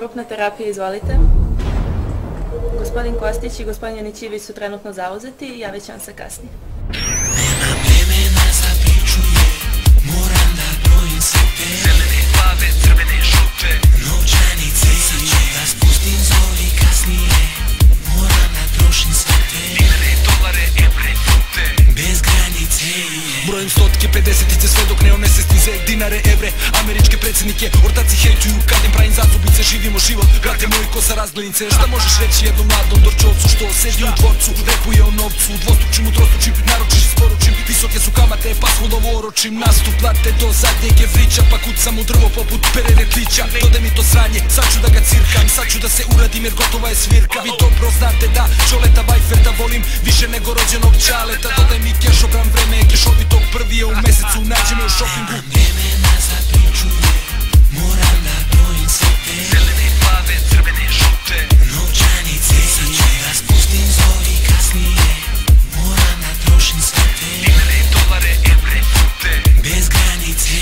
Grupna terapija, izvolite. Gospodin Kostić i gospodin Janićivić su trenutno zauzeti, javit će vam se kasnije. Nema vremena za priču je, moram da brojim sve te zelene, plave, crvene, žute novčanice, sad ću da spustim zori kasnije, moram da trošim sve te dinare, dolare, evre, fute bez granice. Brojim stotke, 50-ice sve dok ne onesestize dinare, evre, američke predsjednike, ortaci hejtuju kad im pravim zasubice, živimo život, brate moj ko sa razglednice. Šta možeš reći jednom mladom dorčovcu što sedi u dvorcu, repuje o novcu, dvostručim, utrostručim, naručiš isporučim, visoke su kamate, pa svudovo oročim, nastup plate do zadnjeg evrića, pa kucam u drvo poput pereretlića, dode mi to sranje, sad ću da ga cirkam, sad ću da se uradim jer gotova je svirka. Vi dobro znate da Čoleta Vajferta volim više nego rođenog Čaleta, dodaj mi kešobran, vreme je kešovitog, prvi je u mesecu, nađi me u šopingu. Vremena za priču je, moram da brojim sve te zelene, plave, crvene, žute novčanice, sad ću da spustim zori kasnije, moram da trošim sve te dinare, dolare, evre, fute bez granice.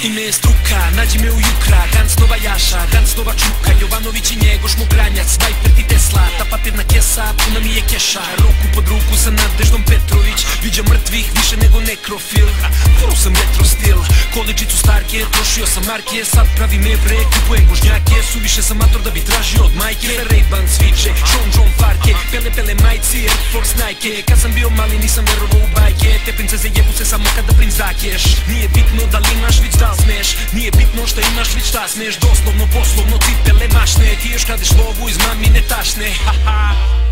Ime je struka, nađi me u Jukra, Gancnova Jaša, Gancnova Čuka, Jovanović i Njegoš, Mogranjac, Vajfert i Tesla, ta papirna kesa, puna mi je keša, ruku pod ruku sa Nadeždom Petrović, viđam mrtvih više nego nekrofil, furu sam retro stil, količicu starke, trošio sam marke, sad pravim evre, kupujem božnjake, suviše sam mator da bi tražio od majke, Ray-Ban sviđe, John farke, pele majci, Air Force Nike, kad sam bio mali nisam verovao u bajke, te princeze jebu se samo kada prim zakeš, nije bitno da li imaš vić da li smeš, nije bitno šta imaš vić šta smeš, doslovno, poslovno, cipele mašne, ti još kradeš lovu iz mamine tašne, haha.